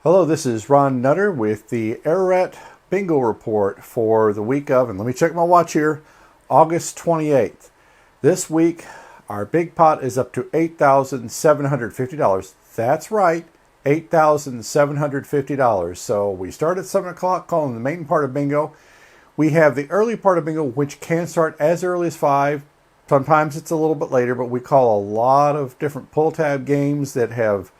Hello, this is Ron Nutter with the Ararat Bingo Report for the week of, and let me check my watch here, August 28th. This week, our big pot is up to $8,750. That's right, $8,750. So we start at 7 o'clock, calling the main part of bingo. We have the early part of bingo, which can start as early as 5. Sometimes it's a little bit later, but we call a lot of different pull tab games that have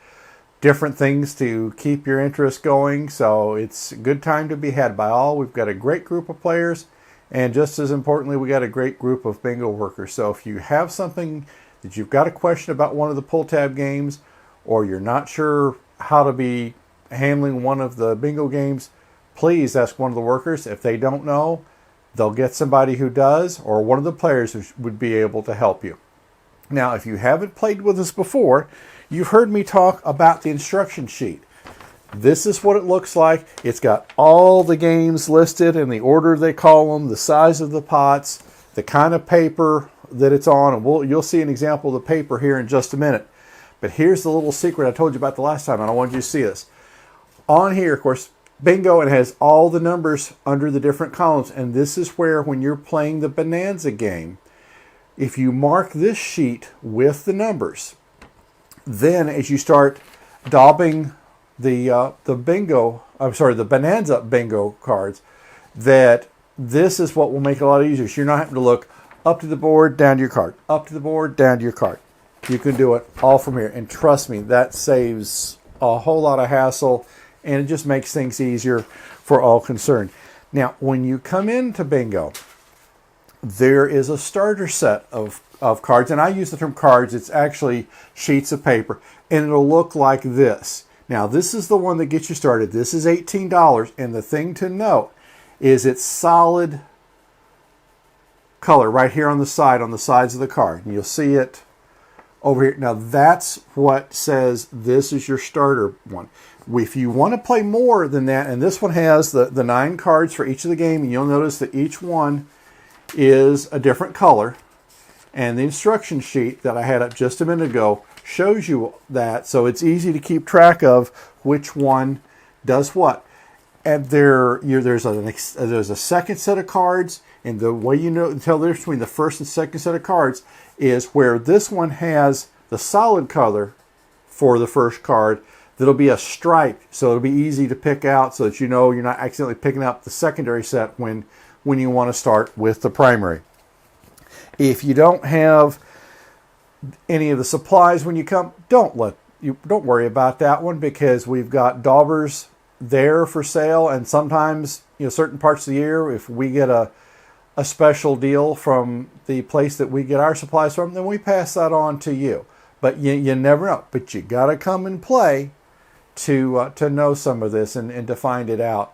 different things to keep your interest going. So it's a good time to be had by all. We've got a great group of players, and just as importantly, we got a great group of bingo workers. So if you have something that you've got a question about one of the pull tab games, or you're not sure how to be handling one of the bingo games, please ask one of the workers. If they don't know, they'll get somebody who does, or one of the players who would be able to help you. Now, if you haven't played with us before, you've heard me talk about the instruction sheet. This is what it looks like. It's got all the games listed in the order they call them, the size of the pots, the kind of paper that it's on, and you'll see an example of the paper here in just a minute. But here's the little secret I told you about the last time, and I wanted you to see this. On here, of course, bingo, it has all the numbers under the different columns, and this is where, when you're playing the Bonanza game, if you mark this sheet with the numbers, then as you start daubing the Bonanza bingo cards, that this is what will make it a lot easier. So you're not having to look up to the board, down to your card, up to the board, down to your card. You can do it all from here, and trust me, that saves a whole lot of hassle, and it just makes things easier for all concerned. Now, when you come into bingo, there is a starter set of cards, and I use the term cards. It's actually sheets of paper, and it'll look like this. Now, this is the one that gets you started. This is $18, and the thing to note is it's solid color right here on the sides of the card. And you'll see it over here. Now, that's what says this is your starter one. If you want to play more than that, and this one has the 9 cards for each of the game, and you'll notice that each one is a different color, and the instruction sheet that I had up just a minute ago shows you that, so it's easy to keep track of which one does what. And there's a second set of cards, and the way you tell the difference between the first and second set of cards is where this one has the solid color for the first card. That'll be a stripe, so it'll be easy to pick out, so that you know you're not accidentally picking up the secondary set when you want to start with the primary. If you don't have any of the supplies when you come, don't worry about that one, because we've got daubers there for sale, and sometimes, certain parts of the year, if we get a special deal from the place that we get our supplies from, then we pass that on to you. But you never know. But you got to come and play to know some of this and to find it out.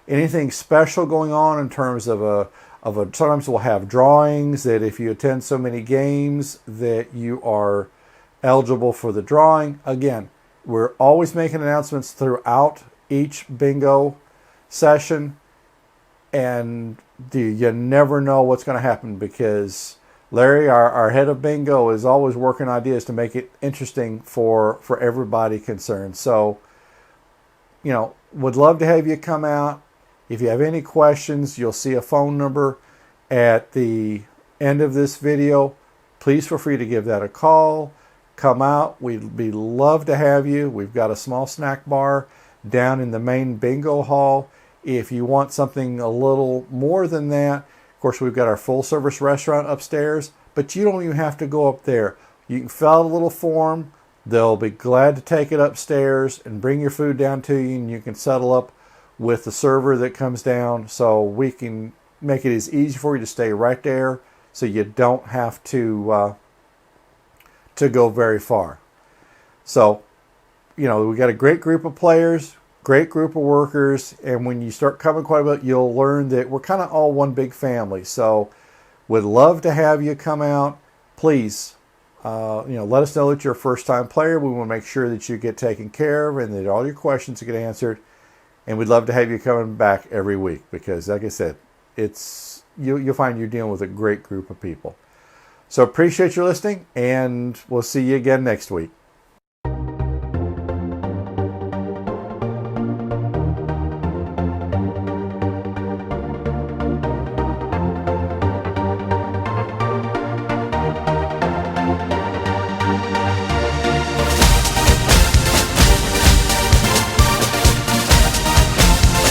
Anything special going on in terms of sometimes we'll have drawings that if you attend so many games that you are eligible for the drawing. Again, we're always making announcements throughout each bingo session, and you never know what's going to happen, because Larry, our head of bingo, is always working ideas to make it interesting for everybody concerned. So, would love to have you come out. If you have any questions, you'll see a phone number at the end of this video. Please feel free to give that a call. Come out. We'd love to have you. We've got a small snack bar down in the main bingo hall. If you want something a little more than that, of course, we've got our full-service restaurant upstairs, but you don't even have to go up there. You can fill out a little form. They'll be glad to take it upstairs and bring your food down to you, and you can settle up with the server that comes down, so we can make it as easy for you to stay right there, so you don't have to go very far. So, we got a great group of players, great group of workers, and when you start coming quite a bit, you'll learn that we're kind of all one big family. So, would love to have you come out. Please, let us know that you're a first-time player. We want to make sure that you get taken care of and that all your questions get answered. And we'd love to have you coming back every week, because, like I said, you'll find you're dealing with a great group of people. So appreciate your listening, and we'll see you again next week.